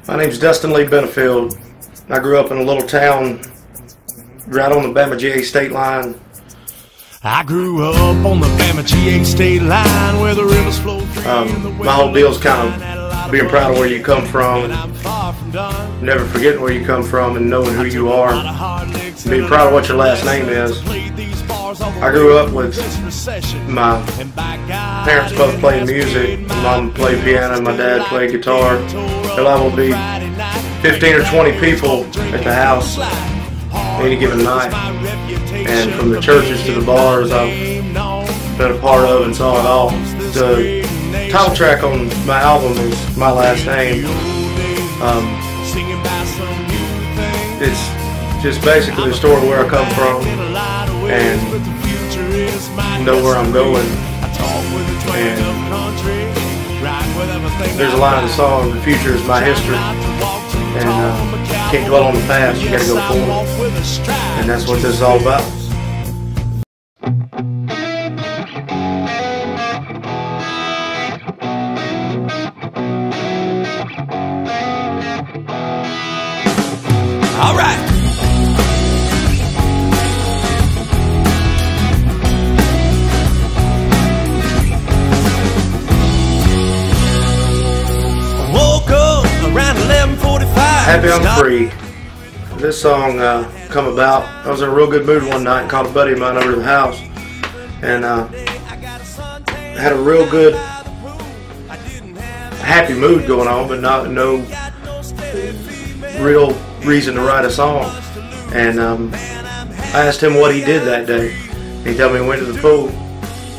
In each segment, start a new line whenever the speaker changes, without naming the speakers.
My name's Dustin Benefield. I grew up in a little town right on the Bama-GA state line.
I grew up on the Bama-GA state line where the rivers flow free.
My whole deal's kind of being proud of where you come from, never forgetting where you come from and knowing who you are, and being proud of what your last name is. I grew up with my parents both playing music. My mom played piano and my dad played guitar. There will be 15 or 20 people at the house any given night. And from the churches to the bars I've been a part of and saw it all. The title track on my album is my last name. It's just basically the story of where I come from and know where I'm going. And there's a line in the song, the future is my history. And can't dwell on the past, you gotta go forward. And that's what this is all about.
All right. I woke up around 11:45.
Happy I'm Free. This song come about. I was in a real good mood one night and called a buddy of mine over to the house, and had a real good, happy mood going on, but no real reason to write a song. And I asked him what he did that day. He told me he went to the pool.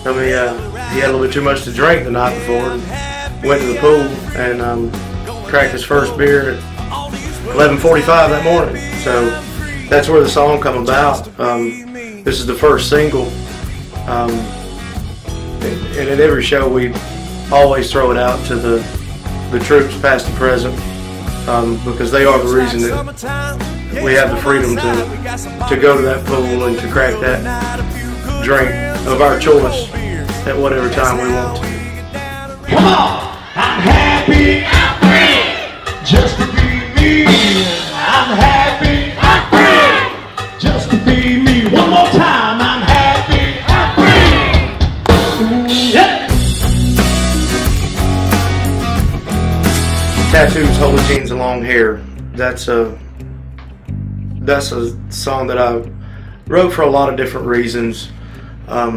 Told me he had a little bit too much to drink the night before. And went to the pool and cracked his first beer at 11:45 that morning. So that's where the song come about. This is the first single. And at every show we always throw it out to the troops, past and present. Because they are the reason that we have the freedom to go to that pool and to crack that drink of our choice at whatever time we want to.
Come on! I'm happy, I'm free, just to be me. I'm happy, I'm free, just to be me. One more time, I'm happy, I'm free. Yeah.
Tattoos, holy jeans, and long hair. That's a song that I wrote for a lot of different reasons. My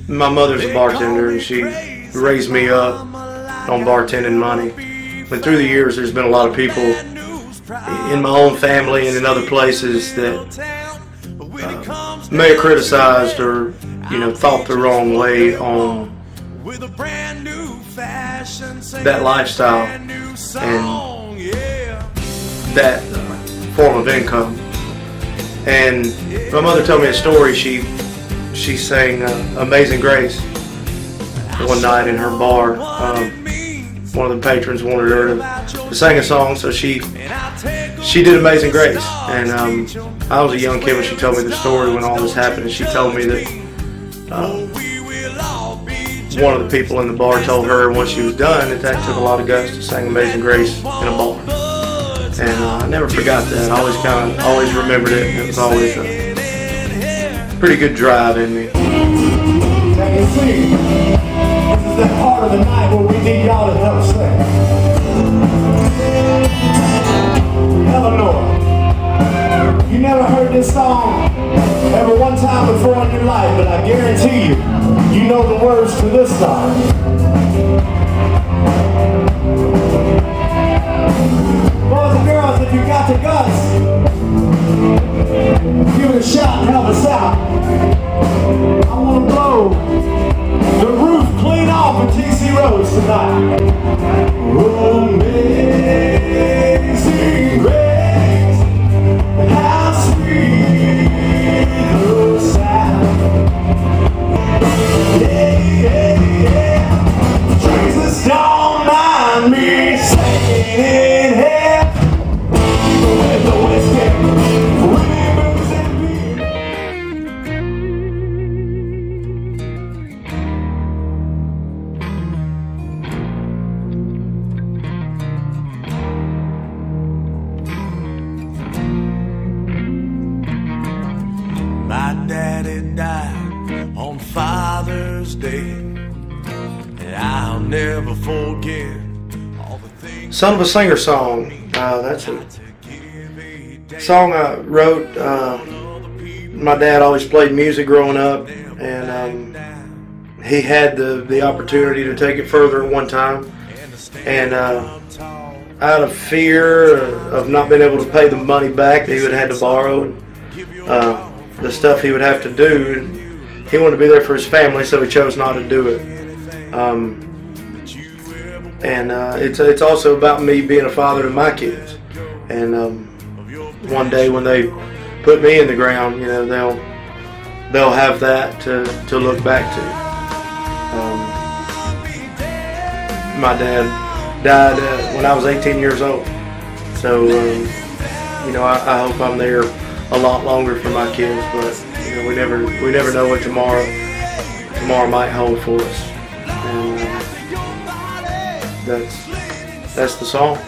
mother's a bartender and she raised me up on bartending money. But through the years there's been a lot of people in my own family and in other places that may have criticized or thought the wrong way on that lifestyle and that form of income. And my mother told me a story. She sang Amazing Grace one night in her bar. One of the patrons wanted her to sing a song, so she did Amazing Grace. And I was a young kid when she told me the story when all this happened, and she told me that one of the people in the bar told her when she was done that took a lot of guts to sing Amazing Grace in a bar. And I never forgot that. I always remembered it, and it was always a pretty good drive in me.
This is the part of the night where we need y'all to help sing. Eleanor, you never heard this song ever one time before in your life, but I guarantee you know the words to this song. Boys and girls, if you got the guts, give it a shout and help us out. I want to blow the roof clean off of TC Roads tonight. Amazing grace, how sweet the sound. Yeah, yeah, yeah. Jesus, don't mind me singing in here with the whiskey, with booze and beer.
never forget all the things.
Son of a Singer song. That's a song I wrote. My dad always played music growing up, and he had the opportunity to take it further at one time. And out of fear of not being able to pay the money back that he would have had to borrow, the stuff he would have to do, he wanted to be there for his family, so he chose not to do it. It's also about me being a father to my kids. And one day when they put me in the ground, you know, they'll have that to look back to. My dad died when I was 18 years old, so you know, I hope I'm there a lot longer for my kids. But you know, we never know what tomorrow might hold for us. And that's the song.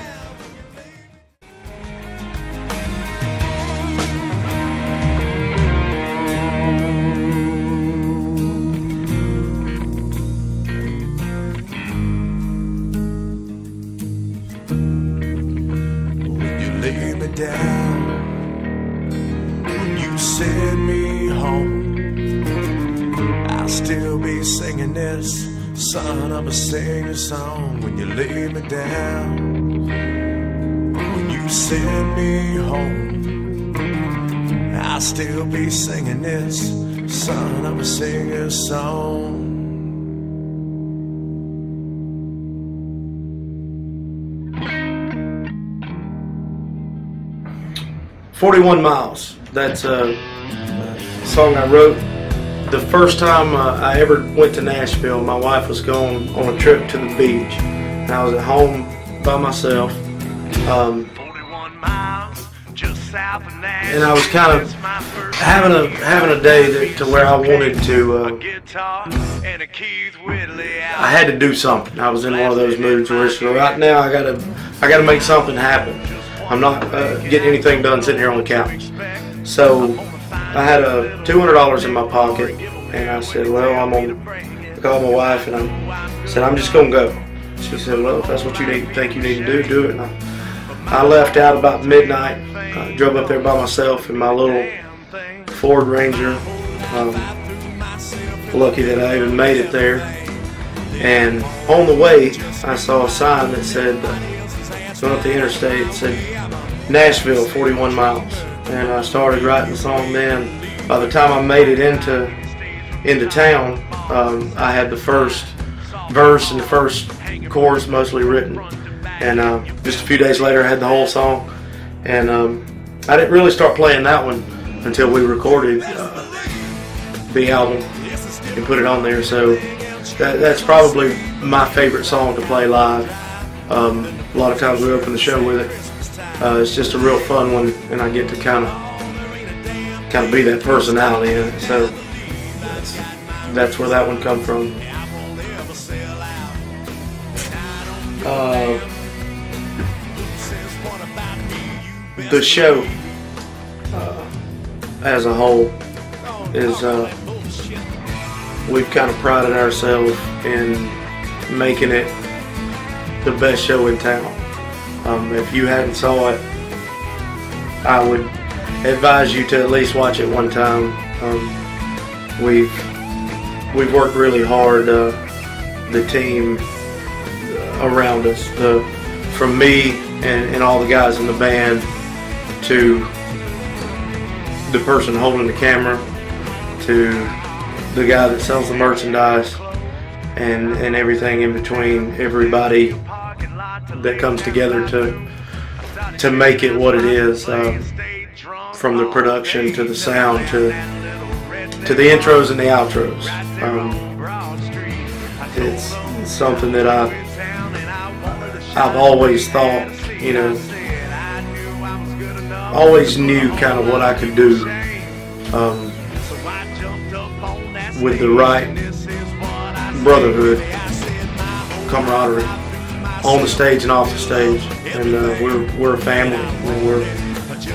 Lay me down when you send me home. I'll still be singing this son of a singer song. When you lay me down, when you send me home, I'll still be singing this son of a singer song.
41 Miles. That's a song I wrote the first time I ever went to Nashville. My wife was going on a trip to the beach, and I was at home by myself. And I was kind of having a day to where I wanted to. I had to do something. I was in one of those moods where it's right now I gotta make something happen. I'm not getting anything done sitting here on the couch. So I had $200 in my pocket, and I said, well, I called my wife, and I said, I'm just gonna go. She said, well, if that's what you think you need to do it. And I left out about midnight. Drove up there by myself in my little Ford Ranger. Lucky that I even made it there. And on the way, I saw a sign that said, going up the interstate, it said Nashville, 41 miles. And I started writing the song then. By the time I made it into town, I had the first verse and the first chorus mostly written. And just a few days later, I had the whole song. And I didn't really start playing that one until we recorded the album and put it on there. So that's probably my favorite song to play live. A lot of times we open the show with it. It's just a real fun one, and I get to kind of be that personality in it. So that's where that one come from. The show as a whole is we've kind of prided ourselves in making it the best show in town. If you hadn't saw it, I would advise you to at least watch it one time. We've worked really hard, the team around us, from me and all the guys in the band to the person holding the camera to the guy that sells the merchandise and everything in between, everybody that comes together to make it what it is, from the production to the sound to the intros and the outros. It's something that I've always thought, you know, always knew kind of what I could do with the right brotherhood, camaraderie, on the stage and off the stage. And we're a family. And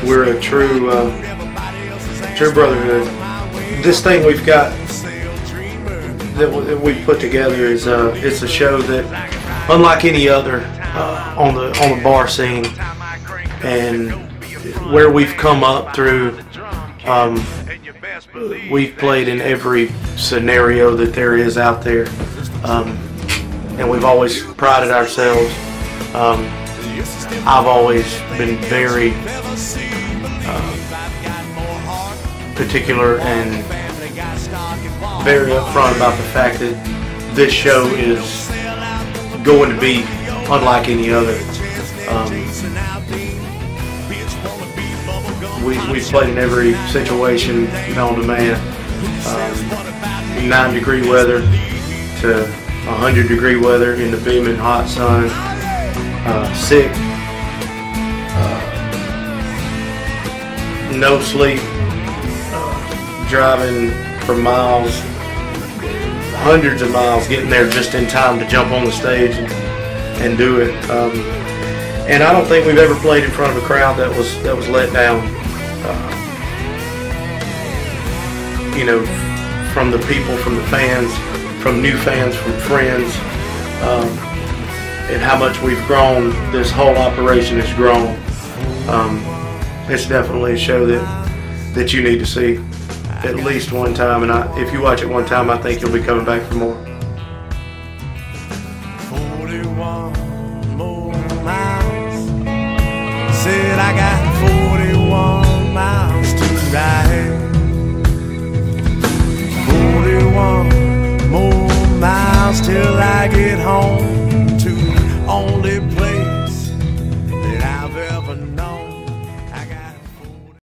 we're a true brotherhood. This thing we've got that we put together is it's a show that, unlike any other on the bar scene, and where we've come up through. We've played in every scenario that there is out there, and we've always prided ourselves. I've always been very particular and very upfront about the fact that this show is going to be unlike any other. We've played in every situation known to man, 9-degree weather to 100-degree weather in the beaming hot sun, sick, no sleep, driving for miles, hundreds of miles, getting there just in time to jump on the stage and do it. And I don't think we've ever played in front of a crowd that was let down. You know, from the people, from the fans, from new fans, from friends, and how much we've grown. This whole operation has grown. It's definitely a show that you need to see at least one time, and if you watch it one time, I think you'll be coming back for more.
41 more miles. Said I got 41 miles to ride. 41 more miles till I get home.